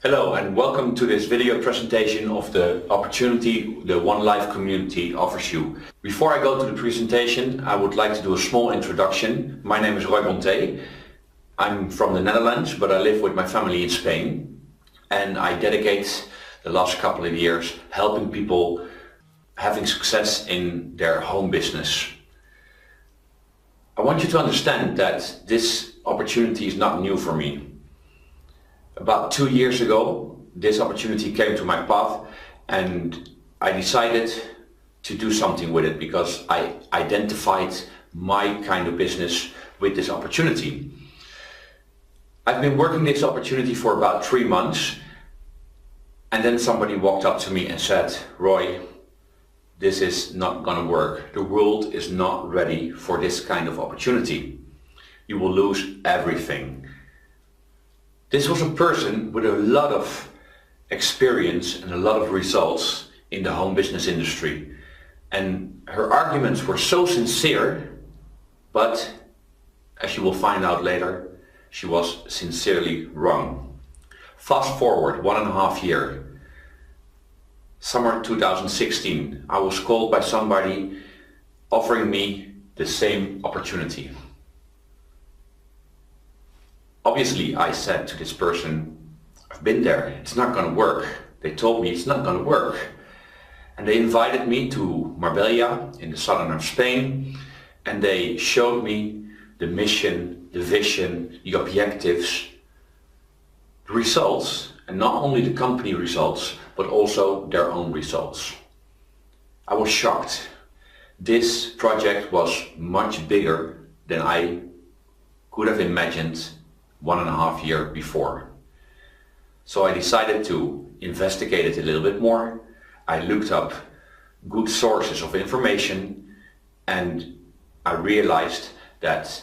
Hello and welcome to this video presentation of the opportunity the OneLife community offers you. Before I go to the presentation, I would like to do a small introduction. My name is Roy Bonté. I'm from the Netherlands, but I live with my family in Spain, and I dedicate the last couple of years helping people having success in their home business. I want you to understand that this opportunity is not new for me. About 2 years ago, this opportunity came to my path and I decided to do something with it because I identified my kind of business with this opportunity. I've been working this opportunity for about 3 months, and then somebody walked up to me and said, "Roy, this is not gonna work. The world is not ready for this kind of opportunity. You will lose everything." This was a person with a lot of experience and a lot of results in the home business industry. And her arguments were so sincere, but as you will find out later, she was sincerely wrong. Fast forward 1.5 years. Summer 2016, I was called by somebody offering me the same opportunity. Obviously, I said to this person, "I've been there, it's not going to work." They told me it's not going to work. And they invited me to Marbella in the southern of Spain, and they showed me the mission, the vision, the objectives, the results, and not only the company results, but also their own results. I was shocked. This project was much bigger than I could have imagined 1.5 years before. So I decided to investigate it a little bit more. I looked up good sources of information, and I realized that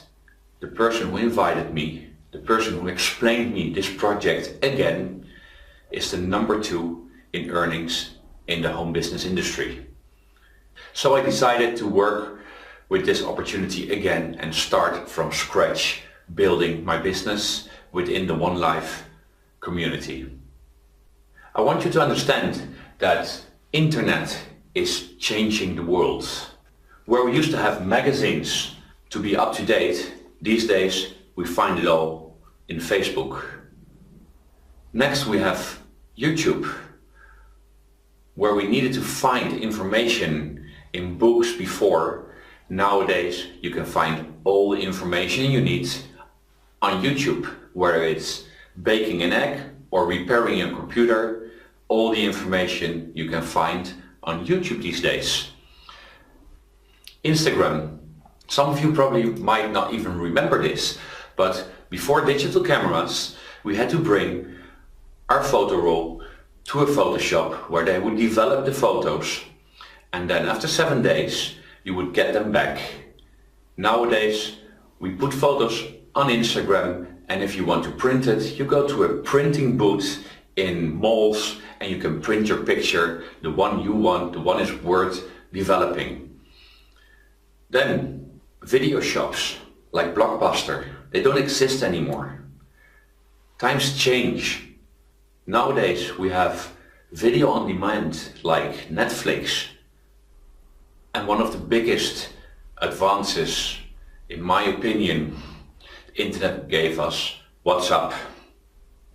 the person who invited me, the person who explained me this project again, is the number 2 in earnings in the home business industry. So I decided to work with this opportunity again and start from scratch, building my business within the OneLife community. I want you to understand that internet is changing the world. Where we used to have magazines to be up to date, these days we find it all in Facebook. Next we have YouTube, where we needed to find information in books before. Nowadays you can find all the information you need on YouTube, whether it's baking an egg or repairing your computer. All the information you can find on YouTube these days. Instagram. Some of you probably might not even remember this, but before digital cameras, we had to bring our photo roll to a Photoshop where they would develop the photos, and then after 7 days you would get them back. Nowadays we put photos on Instagram, and if you want to print it, you go to a printing booth in malls and you can print your picture, the one you want, the one is worth developing. Then video shops like Blockbuster, they don't exist anymore. Times change. Nowadays we have video on demand like Netflix, and one of the biggest advances, in my opinion, the internet gave us WhatsApp,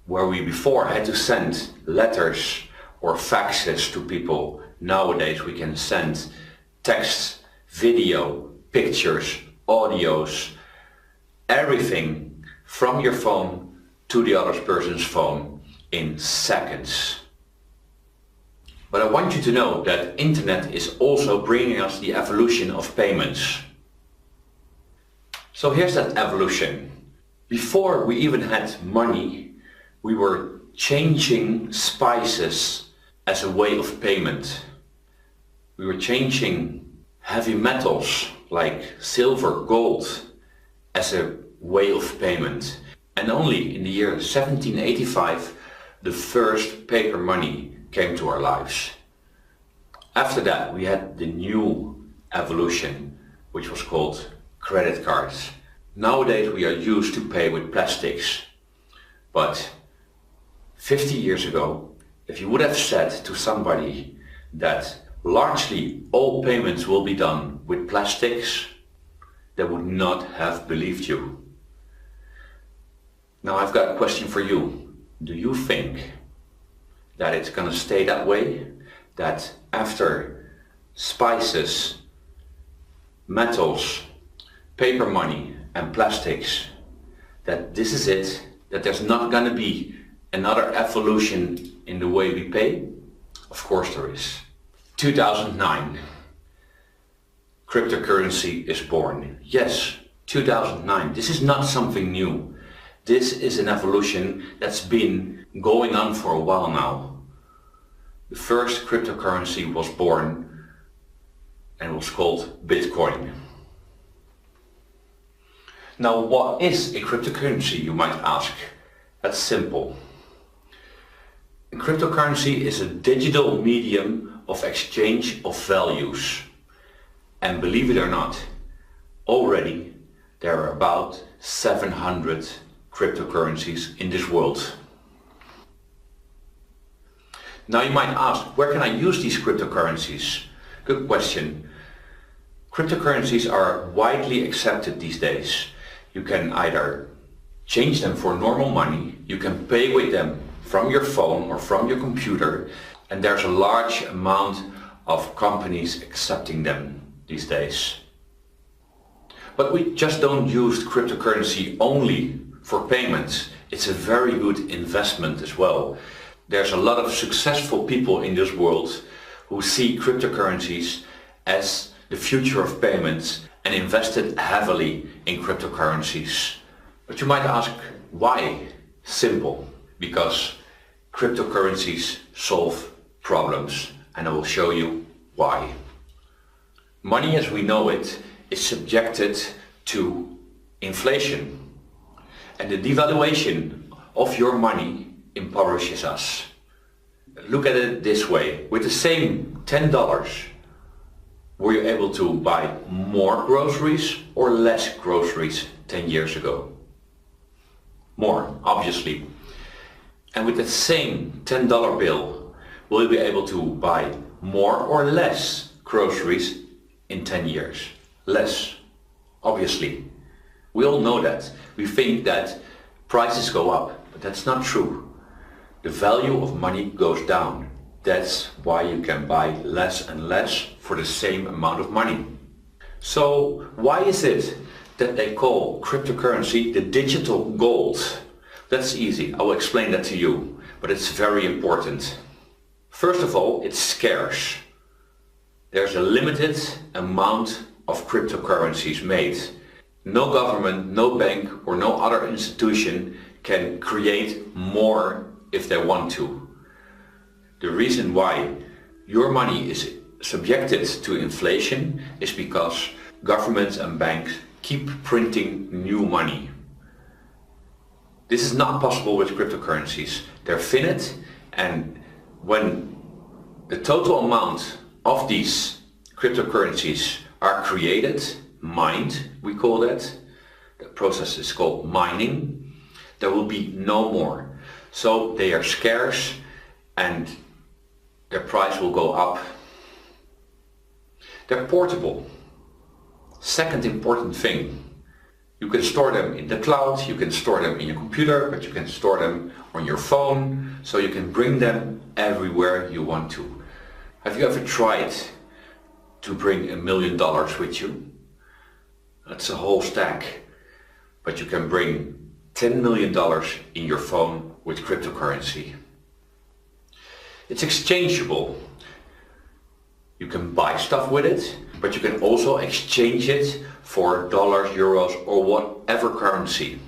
where we before had to send letters or faxes to people. Nowadays we can send texts, video, pictures, audios, everything from your phone to the other person's phone in seconds. But I want you to know that internet is also bringing us the evolution of payments. So here's that evolution. Before we even had money, we were changing spices as a way of payment. We were changing heavy metals like silver, gold as a way of payment. And only in the year 1785 the first paper money came to our lives. After that we had the new evolution, which was called credit cards. Nowadays we are used to pay with plastics, but 50 years ago, if you would have said to somebody that largely all payments will be done with plastics, they would not have believed you. Now I've got a question for you. Do you think that it's going to stay that way? That after spices, metals, paper money and plastics, that this is it? That there's not going to be another evolution in the way we pay? Of course there is. 2009. Cryptocurrency is born. Yes, 2009. This is not something new. This is an evolution that's been going on for a while now. The first cryptocurrency was born and was called Bitcoin. Now, what is a cryptocurrency, you might ask? That's simple. A cryptocurrency is a digital medium of exchange of values. And believe it or not, already there are about 700 cryptocurrencies in this world. Now you might ask, where can I use these cryptocurrencies? Good question. Cryptocurrencies are widely accepted these days. You can either change them for normal money, you can pay with them from your phone or from your computer, and there's a large amount of companies accepting them these days. But we just don't use cryptocurrency only for payments. It's a very good investment as well. There's a lot of successful people in this world who see cryptocurrencies as the future of payments and invested heavily in cryptocurrencies. But you might ask, why? Simple. Because cryptocurrencies solve problems, and I will show you why. Money as we know it is subjected to inflation, and the devaluation of your money impoverishes us. Look at it this way. With the same $10, were you able to buy more groceries or less groceries 10 years ago? More, obviously. And with the same $10 bill, will you be able to buy more or less groceries in 10 years? Less, obviously. We all know that. We think that prices go up, but that's not true. The value of money goes down. That's why you can buy less and less for the same amount of money. So why is it that they call cryptocurrency the digital gold? That's easy. I will explain that to you, but it's very important. First of all, it's scarce. There's a limited amount of cryptocurrencies made. No government, no bank or no other institution can create more if they want to. The reason why your money is subjected to inflation is because governments and banks keep printing new money. This is not possible with cryptocurrencies. They're finite, and when the total amount of these cryptocurrencies are created, mined, we call that, the process is called mining, there will be no more. So they are scarce and their price will go up. They're portable. Second important thing, you can store them in the cloud, you can store them in your computer, but you can store them on your phone, so you can bring them everywhere you want to. Have you ever tried to bring $1 million with you? That's a whole stack. But you can bring $10 million in your phone with cryptocurrency. It's exchangeable. You can buy stuff with it, but you can also exchange it for dollars, euros, or whatever currency.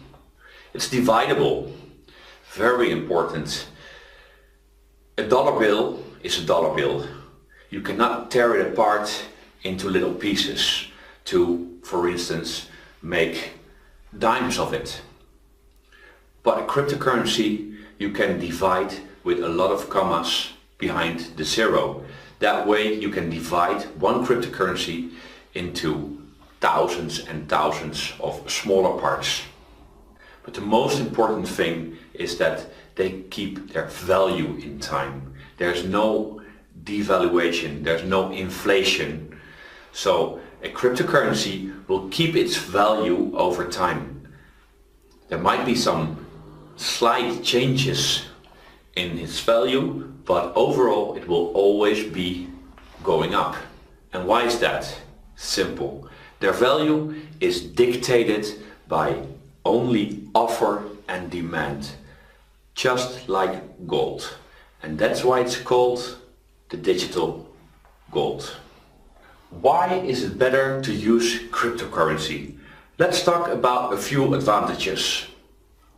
It's dividable. Very important. A dollar bill is a dollar bill. You cannot tear it apart into little pieces to, for instance, make dimes of it. But a cryptocurrency you can divide with a lot of commas behind the zero. That way you can divide one cryptocurrency into thousands and thousands of smaller parts. But the most important thing is that they keep their value in time. There's no devaluation, there's no inflation. So a cryptocurrency will keep its value over time. There might be some slight changes in its value, but overall it will always be going up. And why is that? Simple. Their value is dictated by only offer and demand, just like gold. And that's why it's called the digital gold. Why is it better to use cryptocurrency? Let's talk about a few advantages.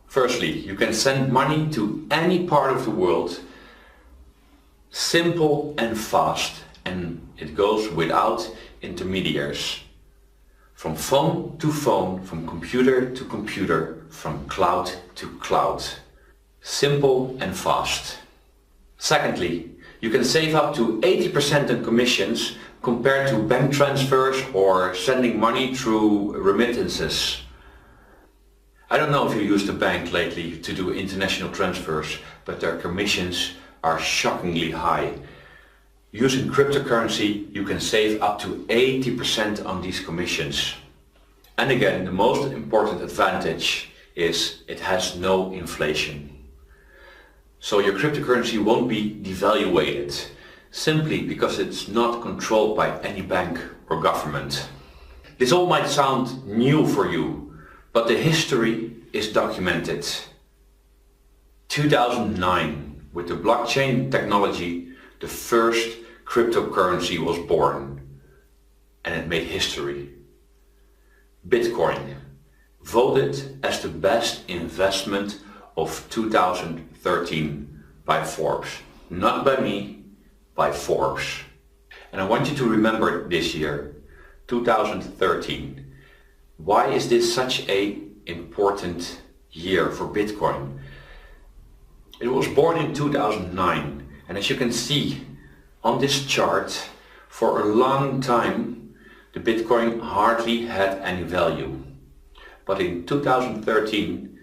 Firstly, you can send money to any part of the world, simple and fast, and it goes without intermediaries. From phone to phone, from computer to computer, from cloud to cloud. Simple and fast. Secondly, you can save up to 80% in commissions compared to bank transfers or sending money through remittances. I don't know if you used a bank lately to do international transfers, but their commissions are shockingly high. Using cryptocurrency, you can save up to 80% on these commissions. And again, the most important advantage is it has no inflation. So your cryptocurrency won't be devaluated, simply because it's not controlled by any bank or government. This all might sound new for you, but the history is documented. 2009, with the blockchain technology, the first cryptocurrency was born, and it made history. Bitcoin, voted as the best investment of 2013 by Forbes. Not by me, by Forbes. And I want you to remember this year, 2013. Why is this such an important year for Bitcoin? It was born in 2009, and as you can see on this chart, for a long time the Bitcoin hardly had any value. But in 2013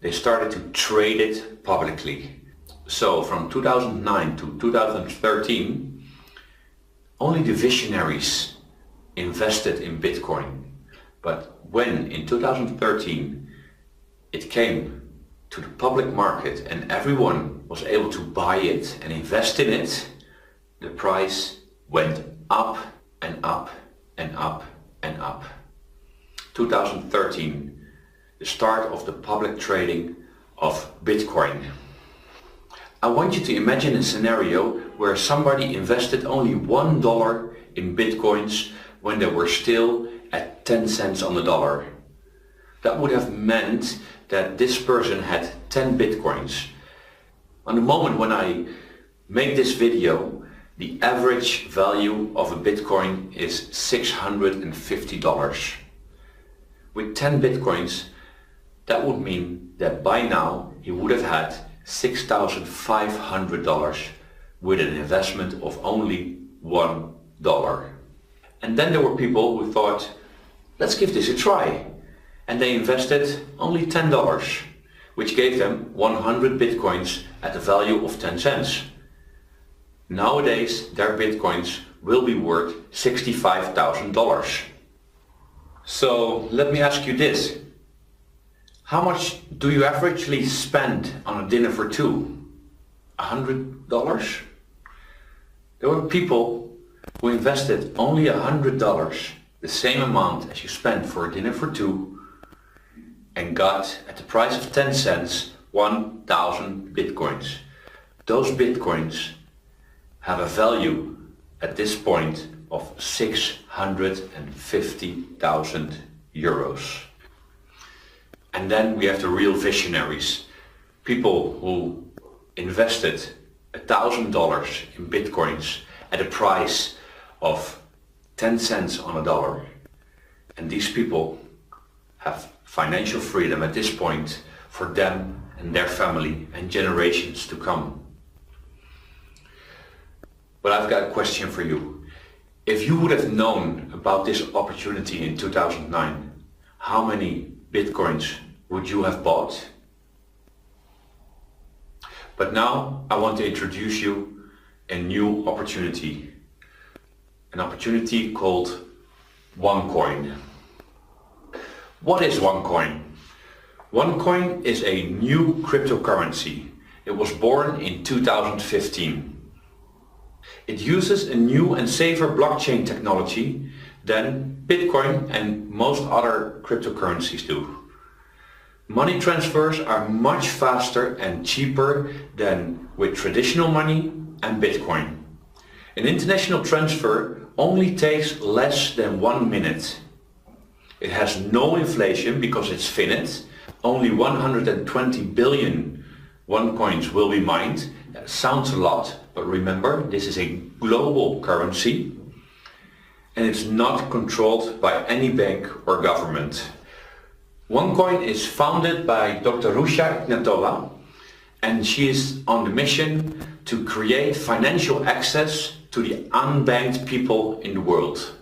they started to trade it publicly. So from 2009 to 2013 only the visionaries invested in Bitcoin. But when in 2013 it came to the public market and everyone was able to buy it and invest in it, the price went up and up and up and up. 2013, the start of the public trading of Bitcoin. I want you to imagine a scenario where somebody invested only $1 in Bitcoins when they were still at 10 cents on the dollar. That would have meant that this person had 10 Bitcoins. On the moment when I make this video, the average value of a Bitcoin is $650. With 10 Bitcoins, that would mean that by now he would have had $6,500 with an investment of only $1. And then there were people who thought, let's give this a try. And they invested only $10, which gave them 100 Bitcoins at a value of 10 cents. Nowadays, their Bitcoins will be worth $65,000. So let me ask you this. How much do you averagely spend on a dinner for two? $100? There were people who invested only $100, the same amount as you spent for a dinner for two, and got, at the price of 10 cents, 1,000 Bitcoins. Those Bitcoins have a value at this point of 650,000 euros. And then we have the real visionaries, people who invested $1,000 in Bitcoins at a price of 10 cents on a dollar. And these people have financial freedom at this point for them and their family and generations to come. But I've got a question for you. If you would have known about this opportunity in 2009, how many Bitcoins would you have bought? But now I want to introduce you a new opportunity. An opportunity called OneCoin. What is OneCoin? OneCoin is a new cryptocurrency. It was born in 2015. It uses a new and safer blockchain technology than Bitcoin and most other cryptocurrencies do. Money transfers are much faster and cheaper than with traditional money and Bitcoin. An international transfer only takes less than 1 minute. It has no inflation because it's finite. Only 120 billion OneCoins will be mined. That sounds a lot, but remember, this is a global currency and it's not controlled by any bank or government. OneCoin is founded by Dr. Rusha Ignatova, and she is on the mission to create financial access to the unbanked people in the world.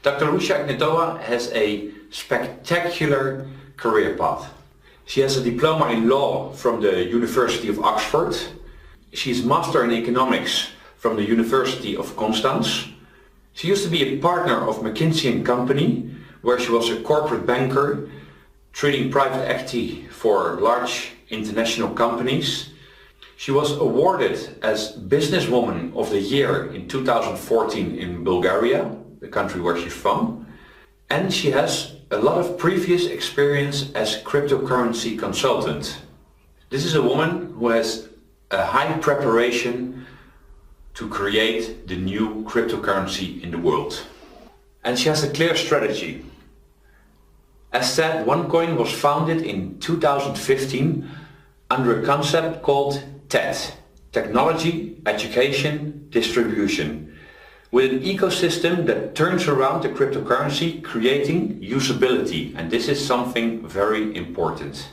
Dr. Rusha Ignatova has a spectacular career path. She has a diploma in law from the University of Oxford. She is master in economics from the University of Constance. She used to be a partner of McKinsey & Company, where she was a corporate banker trading private equity for large international companies. She was awarded as Businesswoman of the Year in 2014 in Bulgaria, the country where she's from. And she has a lot of previous experience as cryptocurrency consultant. This is a woman who has a high preparation to create the new cryptocurrency in the world. And she has a clear strategy. As said, OneCoin was founded in 2015 under a concept called TED, Technology, Education, Distribution, with an ecosystem that turns around the cryptocurrency, creating usability, and this is something very important.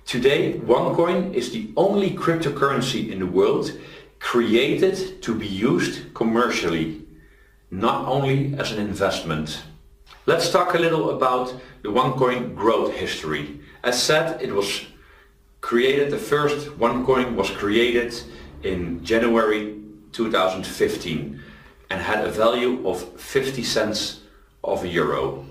Today, OneCoin is the only cryptocurrency in the world created to be used commercially, not only as an investment. Let's talk a little about the OneCoin growth history. As said, it was created, the first OneCoin was created in January 2015 and had a value of 50 cents of a euro.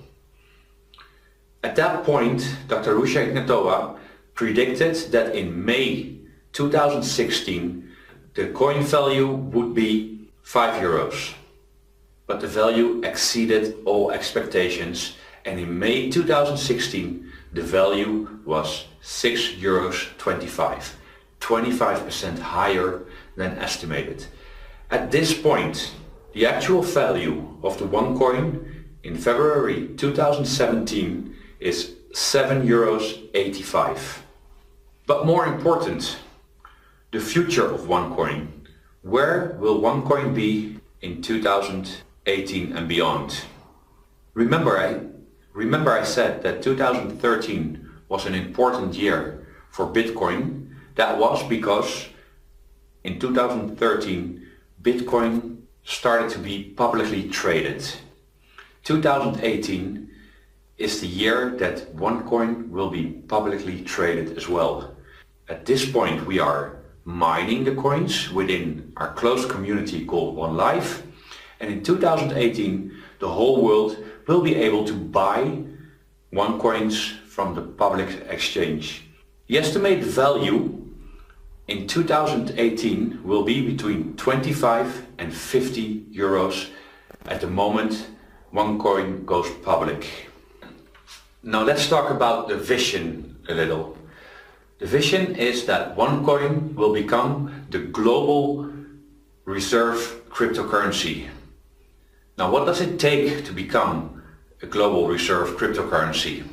At that point, Dr. Rusha Ignatova predicted that in May 2016 the coin value would be 5 euros. But the value exceeded all expectations, and in May 2016 the value was 6.25 euros, 25% higher than estimated. At this point, the actual value of the OneCoin in February 2017 is 7.85 euros. But more important, the future of OneCoin. Where will OneCoin be in 2018 and beyond? Remember I said that 2013 was an important year for Bitcoin. That was because in 2013 Bitcoin started to be publicly traded. 2018 is the year that OneCoin will be publicly traded as well. At this point we are mining the coins within our close community called OneLife, and in 2018 the whole world will be able to buy OneCoins from the public exchange. The estimated value in 2018 will be between 25 and 50 euros at the moment OneCoin goes public. Now let's talk about the vision a little. The vision is that OneCoin will become the global reserve cryptocurrency. Now what does it take to become a global reserve cryptocurrency?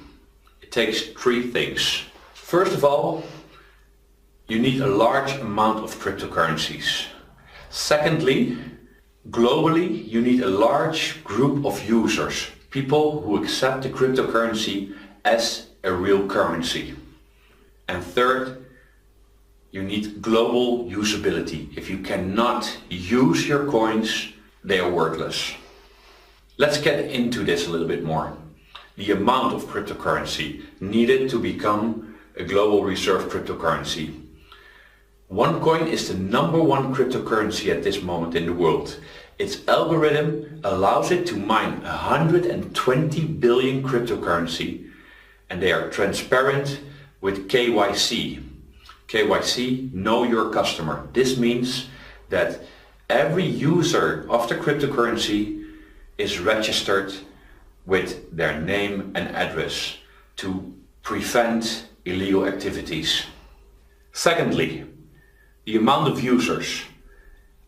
It takes three things. First of all, you need a large amount of cryptocurrencies. Secondly, globally you need a large group of users, people who accept the cryptocurrency as a real currency. And third, you need global usability. If you cannot use your coins, they are worthless. Let's get into this a little bit more. The amount of cryptocurrency needed to become a global reserve cryptocurrency. OneCoin is the #1 cryptocurrency at this moment in the world. Its algorithm allows it to mine 120 billion cryptocurrency, and they are transparent with KYC. KYC, know your customer. This means that every user of the cryptocurrency is registered with their name and address to prevent illegal activities. Secondly, the amount of users.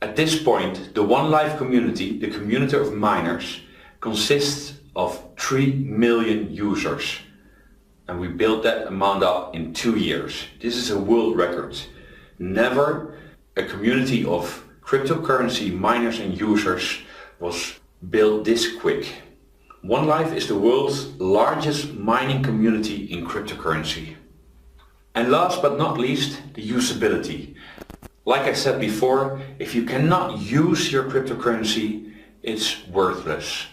At this point, the OneLife community, the community of miners, consists of 3 million users. And we built that amount up in 2 years. This is a world record. Never a community of cryptocurrency miners and users was built this quick. OneLife is the world's largest mining community in cryptocurrency. And last but not least, the usability. Like I said before, if you cannot use your cryptocurrency, it's worthless.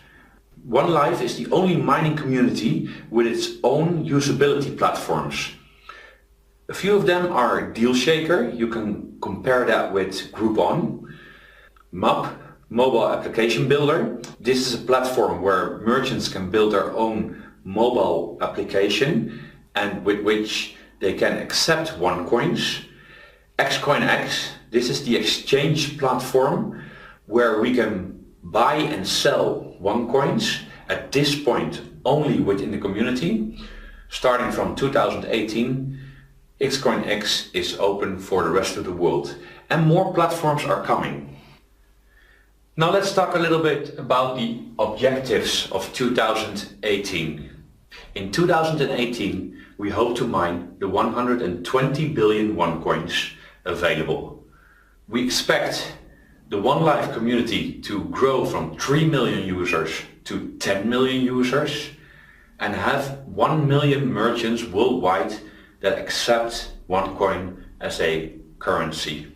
OneLife is the only mining community with its own usability platforms. A few of them are DealShaker, you can compare that with Groupon. MAP, Mobile Application Builder. This is a platform where merchants can build their own mobile application and with which they can accept OneCoins. XCoinX, this is the exchange platform where we can buy and sell OneCoins, at this point only within the community. Starting from 2018, XCoinX is open for the rest of the world, and more platforms are coming. Now let's talk a little bit about the objectives of 2018. In 2018, we hope to mine the 120 billion OneCoins available. We expect the OneLife community to grow from 3 million users to 10 million users and have 1 million merchants worldwide that accept OneCoin as a currency.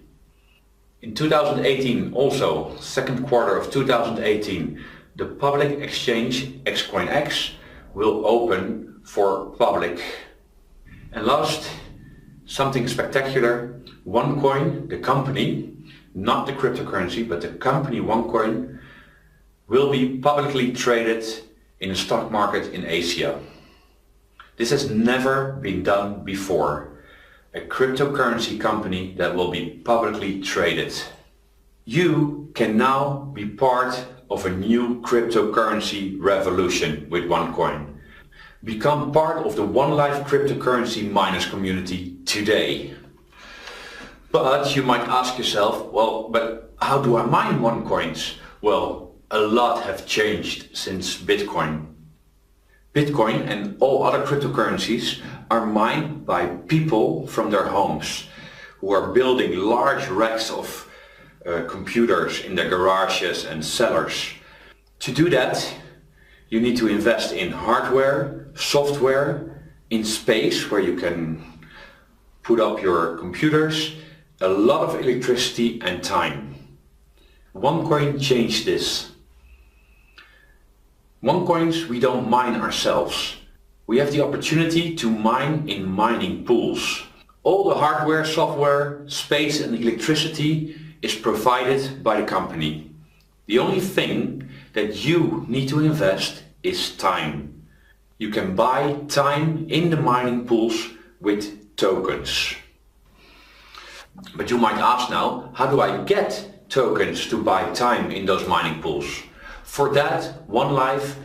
In 2018, also second quarter of 2018, the public exchange XCoinX will open for public. And last, something spectacular, OneCoin, the company, not the cryptocurrency, but the company OneCoin, will be publicly traded in the stock market in Asia. This has never been done before. A cryptocurrency company that will be publicly traded. You can now be part of a new cryptocurrency revolution with OneCoin. Become part of the OneLife cryptocurrency miners community today. But you might ask yourself, well, but how do I mine OneCoins? Well, a lot have changed since Bitcoin. Bitcoin and all other cryptocurrencies are mined by people from their homes who are building large racks of computers in their garages and cellars. To do that, you need to invest in hardware, software, in space where you can put up your computers, a lot of electricity and time. OneCoin changed this. OneCoins we don't mine ourselves. We have the opportunity to mine in mining pools. All the hardware, software, space and electricity is provided by the company. The only thing that you need to invest is time. You can buy time in the mining pools with tokens. But you might ask now, how do I get tokens to buy time in those mining pools? For that, OneLife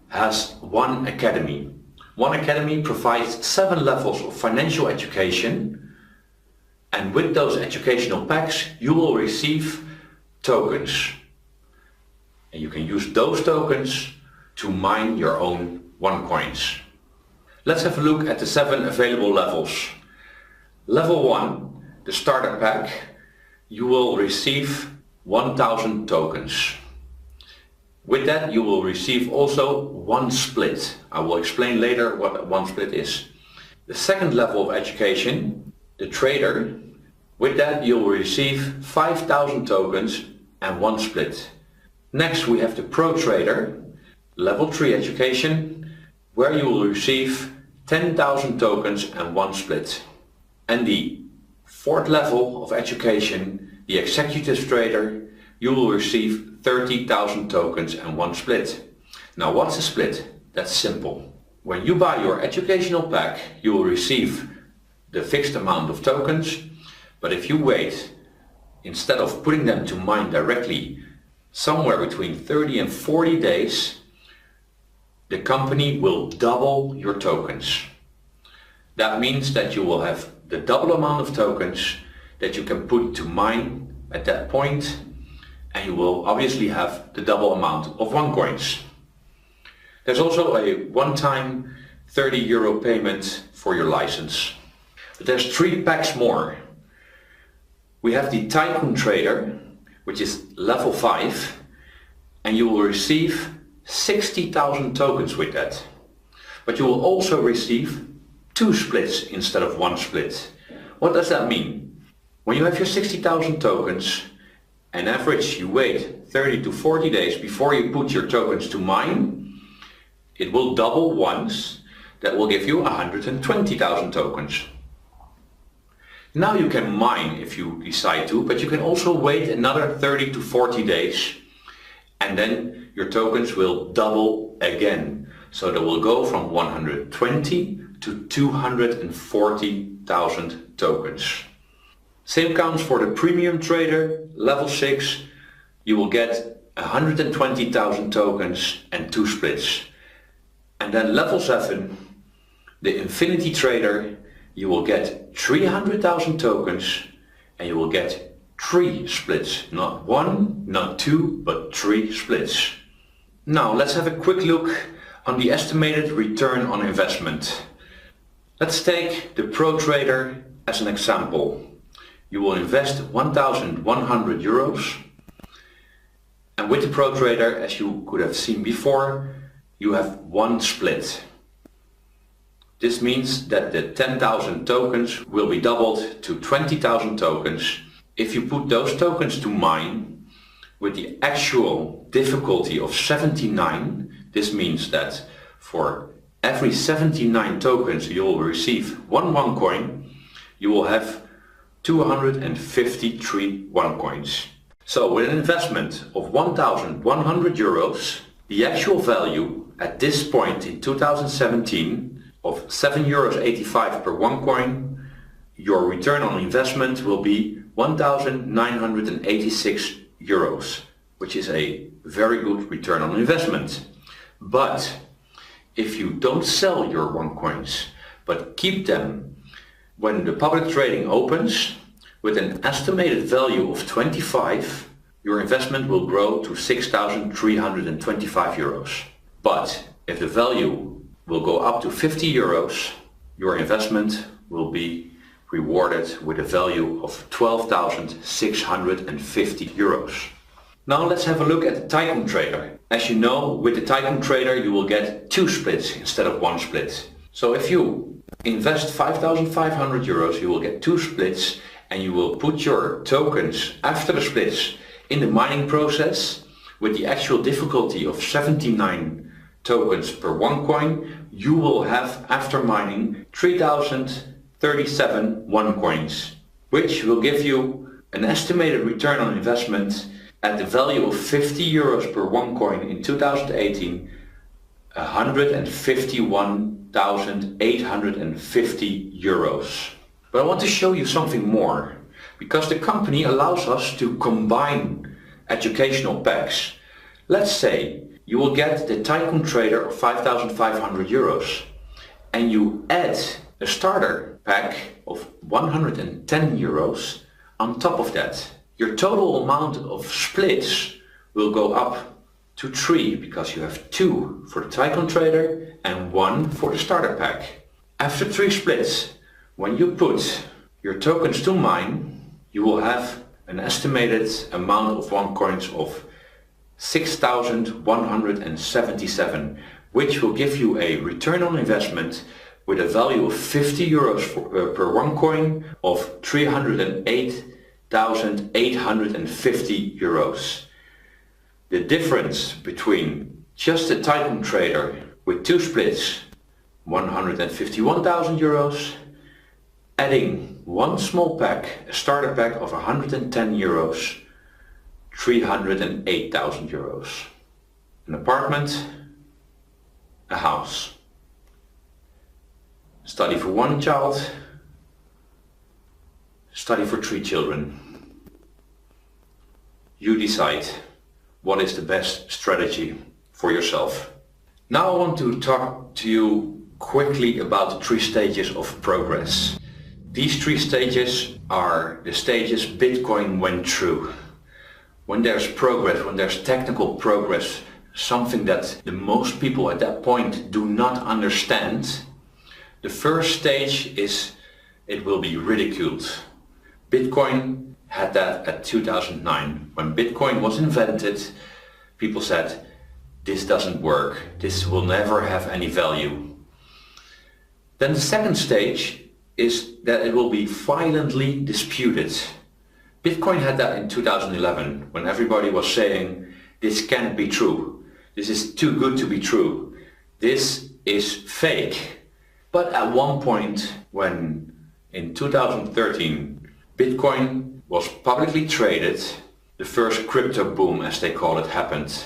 has One Academy. One Academy provides 7 levels of financial education, and with those educational packs you will receive tokens. And you can use those tokens to mine your own OneCoins. Let's have a look at the 7 available levels. Level 1, the starter pack, you will receive 1000 tokens. With that you will receive also 1 split. I will explain later what 1 split is. The second level of education, the trader, with that you will receive 5000 tokens and 1 split. Next we have the pro trader, level 3 education, where you will receive 10,000 tokens and 1 split. And the fourth level of education, the executive trader, you will receive 30,000 tokens and 1 split. Now what's a split? That's simple. When you buy your educational pack, you will receive the fixed amount of tokens, but if you wait, instead of putting them to mine directly, somewhere between 30 and 40 days, the company will double your tokens. That means that you will have the double amount of tokens that you can put to mine at that point, and you will obviously have the double amount of OneCoins. There's also a one-time €30 payment for your license. But there's 3 packs more. We have the Tycoon Trader, which is level 5, and you will receive 60,000 tokens with that. But you will also receive 2 splits instead of 1 split. What does that mean? When you have your 60,000 tokens, on average you wait 30 to 40 days before you put your tokens to mine. It will double once. That will give you 120,000 tokens. Now you can mine if you decide to, but you can also wait another 30 to 40 days, and then your tokens will double again. So they will go from 120 to 240,000 tokens. Same counts for the premium trader, level 6. You will get 120,000 tokens and 2 splits. And then level 7, the infinity trader, you will get 300,000 tokens and you will get 3 splits. Not 1, not 2, but 3 splits. Now let's have a quick look on the estimated return on investment. Let's take the Pro Trader as an example. You will invest 1,100 euros, and with the Pro Trader, as you could have seen before, you have 1 split. This means that the 10,000 tokens will be doubled to 20,000 tokens. If you put those tokens to mine with the actual difficulty of 79, this means that for every 79 tokens you will receive 1 OneCoin, you will have 253 OneCoins. So with an investment of 1,100 euros, the actual value at this point in 2017 of €7.85 per OneCoin, your return on investment will be 1,986 euros, which is a very good return on investment. But if you don't sell your OneCoins, but keep them when the public trading opens with an estimated value of 25, your investment will grow to 6,325 euros. But if the value will go up to 50 euros, your investment will be rewarded with a value of 12,650 euros. Now let's have a look at the Tycoon Trader. As you know, with the Tycoon Trader you will get 2 splits instead of 1 split. So if you invest 5,500 euros, you will get 2 splits, and you will put your tokens after the splits in the mining process with the actual difficulty of 79 tokens per OneCoin. You will have, after mining, 3,037 OneCoins, which will give you an estimated return on investment at the value of 50 euros per OneCoin in 2018, 151,850 euros. But I want to show you something more, because the company allows us to combine educational packs. Let's say you will get the Tycoon Trader of 5,500 euros and you add a starter pack of 110 euros on top of that. Your total amount of splits will go up to 3, because you have 2 for the Tycoon Trader and 1 for the starter pack. After 3 splits, when you put your tokens to mine, you will have an estimated amount of OneCoins of 6,177, which will give you a return on investment with a value of 50 euros per OneCoin of 308,850 euros. The difference between just the Tycoon Trader with 2 splits 151,000 euros, adding one small pack, a starter pack of 110 euros, 308,000 euros. An apartment, a house. Study for one child, study for 3 children. You decide what is the best strategy for yourself. Now I want to talk to you quickly about the 3 stages of progress. These 3 stages are the stages Bitcoin went through. When there's progress, when there's technical progress, something that the most people at that point do not understand, the first stage is it will be ridiculed. Bitcoin had that at 2009. When Bitcoin was invented, people said, this doesn't work, this will never have any value. Then the second stage is that it will be violently disputed. Bitcoin had that in 2011, when everybody was saying, this can't be true, this is too good to be true, this is fake. But at one point, when in 2013 Bitcoin was publicly traded, the first crypto boom, as they call it, happened.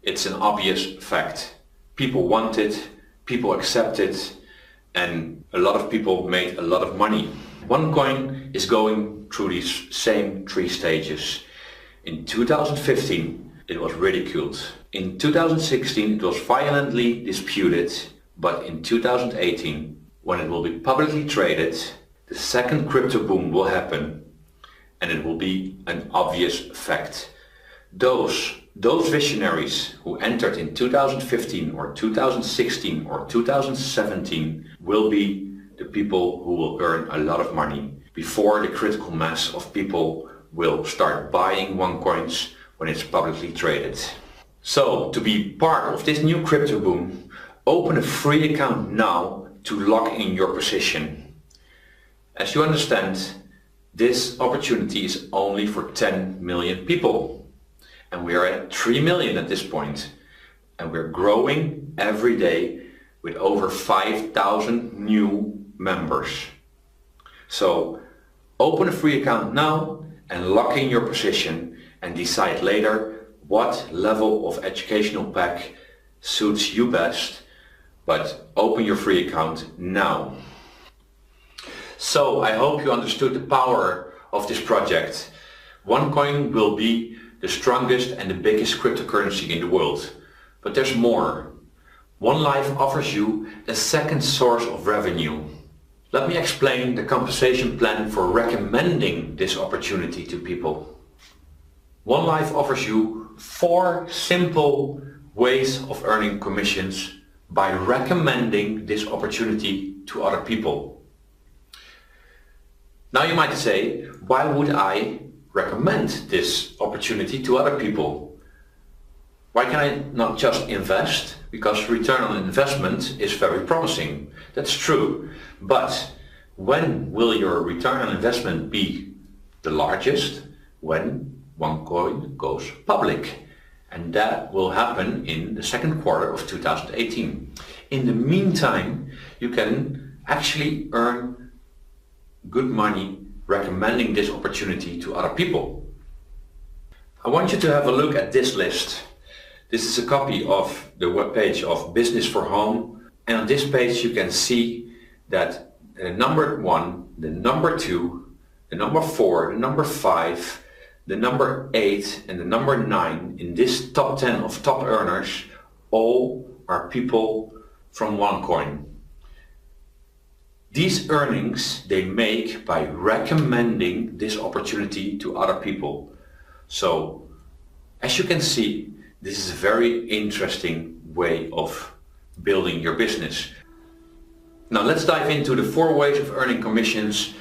It's an obvious fact. People want it, people accept it, and a lot of people made a lot of money. OneCoin is going through these same 3 stages. In 2015 it was ridiculed. In 2016 it was violently disputed, but in 2018, when it will be publicly traded, the second crypto boom will happen, and it will be an obvious fact. Those visionaries who entered in 2015 or 2016 or 2017 will be the people who will earn a lot of money before the critical mass of people will start buying OneCoins when it's publicly traded. So, to be part of this new crypto boom, open a free account now to lock in your position. As you understand, this opportunity is only for 10 million people. And we are at 3 million at this point. And we're growing every day with over 5,000 new members. So open a free account now and lock in your position and decide later what level of educational pack suits you best. But open your free account now. So I hope you understood the power of this project. OneCoin will be the strongest and the biggest cryptocurrency in the world. But there's more. OneLife offers you a second source of revenue. Let me explain the compensation plan for recommending this opportunity to people. OneLife offers you 4 simple ways of earning commissions by recommending this opportunity to other people. Now you might say, why would I recommend this opportunity to other people? Why can I not just invest? Because return on investment is very promising. That's true. But when will your return on investment be the largest? When OneCoin goes public. And that will happen in the second quarter of 2018. In the meantime, you can actually earn good money recommending this opportunity to other people. I want you to have a look at this list. This is a copy of the webpage of Business for Home, and on this page you can see that the number 1, the number 2, the number 4, the number 5, the number 8 and the number 9 in this top 10 of top earners all are people from OneCoin. These earnings they make by recommending this opportunity to other people. So, as you can see, this is a very interesting way of building your business. Now let's dive into the 4 ways of earning commissions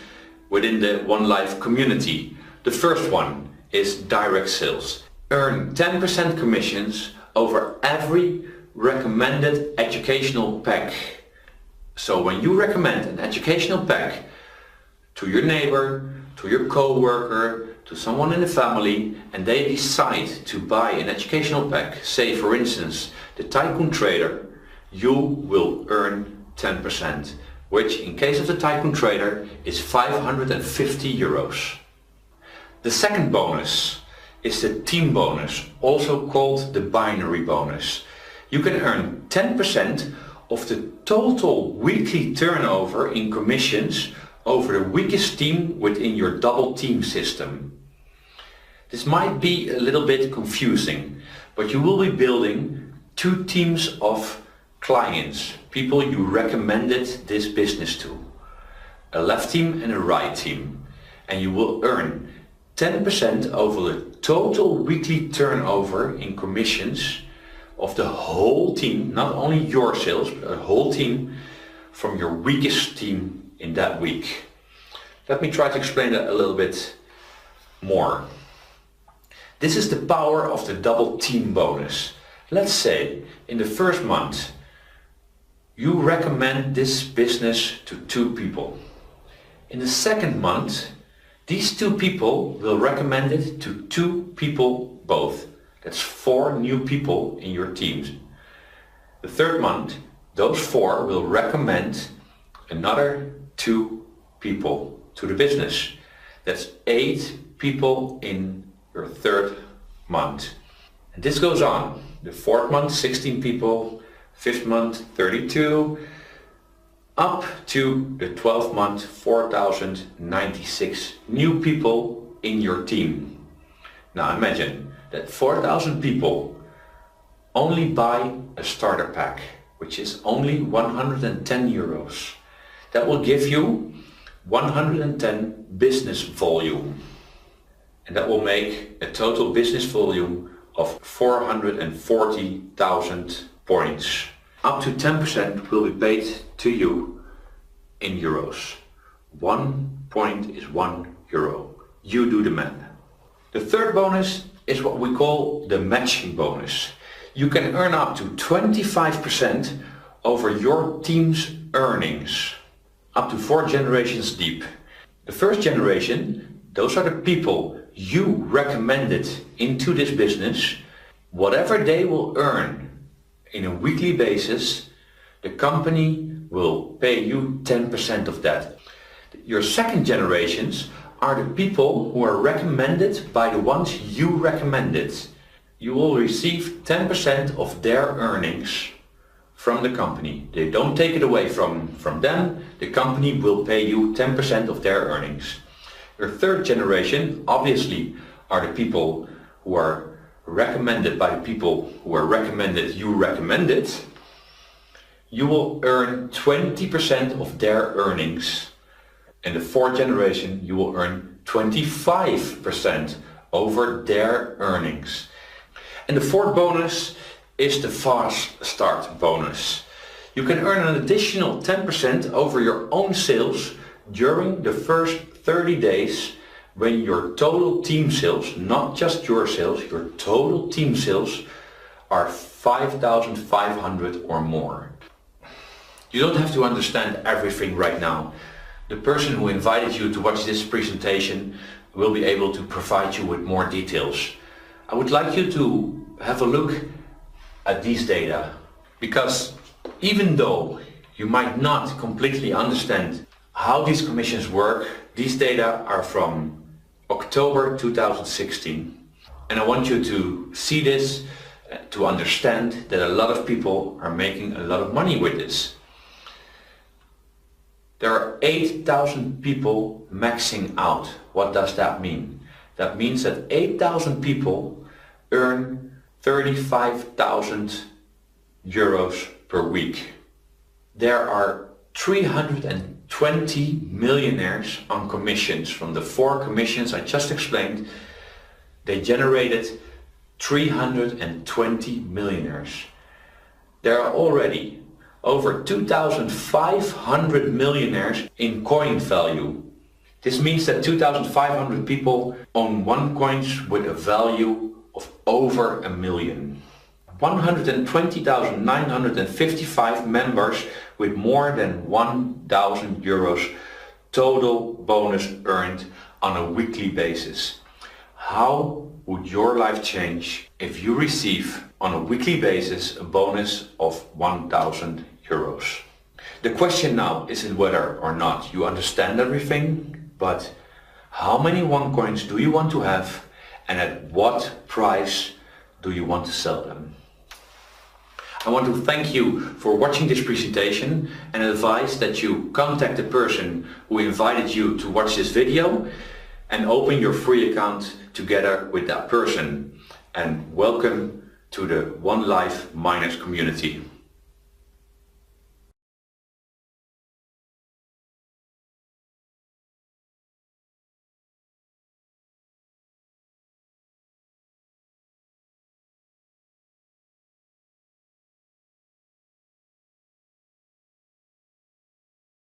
within the OneLife community. The first one is direct sales. Earn 10% commissions over every recommended educational pack. So when you recommend an educational pack to your neighbor, to your co-worker, to someone in the family, and they decide to buy an educational pack, say for instance the Tycoon Trader, you will earn 10%, which in case of the Tycoon Trader is 550 euros. The second bonus is the team bonus, also called the binary bonus. You can earn 10% of the total weekly turnover in commissions over the weakest team within your double team system. This might be a little bit confusing, but you will be building two teams of clients, people you recommended this business to, a left team and a right team, and you will earn 10% over the total weekly turnover in commissions of the whole team, not only your sales, but the whole team from your weakest team in that week. Let me try to explain that a little bit more. This is the power of the double team bonus. Let's say in the first month you recommend this business to two people. In the second month, these two people will recommend it to two people both. That's 4 new people in your teams. The third month, those 4 will recommend another 2 people to the business. That's 8 people in your third month. And this goes on. The fourth month, 16 people, fifth month, 32, up to the 12th month, 4,096 new people in your team. Now imagine that 4,000 people only buy a starter pack, which is only 110 euros. That will give you 110 business volume. And that will make a total business volume of 440,000 points. Up to 10% will be paid to you in euros. 1 point is 1 euro. You do the math. The third bonus is what we call the matching bonus. You can earn up to 25% over your team's earnings, up to 4 generations deep. The first generation, those are the people you recommended into this business. Whatever they will earn in a weekly basis, the company will pay you 10% of that. Your second generations are the people who are recommended by the ones you recommended. You will receive 10% of their earnings from the company. They don't take it away from them. The company will pay you 10% of their earnings. Your third generation obviously are the people who are recommended by the people who are recommended you recommended. You will earn 20% of their earnings. In the fourth generation you will earn 25% over their earnings. And the fourth bonus is the fast start bonus. You can earn an additional 10% over your own sales during the first 30 days when your total team sales, not just your sales, your total team sales are 5,500 or more. You don't have to understand everything right now. The person who invited you to watch this presentation will be able to provide you with more details. I would like you to have a look at these data, because even though you might not completely understand how these commissions work, these data are from October 2016. And I want you to see this, to understand that a lot of people are making a lot of money with this. There are 8,000 people maxing out. What does that mean? That means that 8,000 people earn 35,000 euros per week. There are 320 millionaires on commissions. From the 4 commissions I just explained, they generated 320 millionaires. There are already over 2,500 millionaires in coin value. This means that 2,500 people own one coin with a value of over $1 million. 120,955 members with more than 1,000 euros total bonus earned on a weekly basis. How would your life change if you receive on a weekly basis a bonus of 1,000 euros? The question now isn't whether or not you understand everything, but how many OneCoins do you want to have and at what price do you want to sell them? I want to thank you for watching this presentation and advise that you contact the person who invited you to watch this video and open your free account together with that person. And welcome to the OneLife Miners community.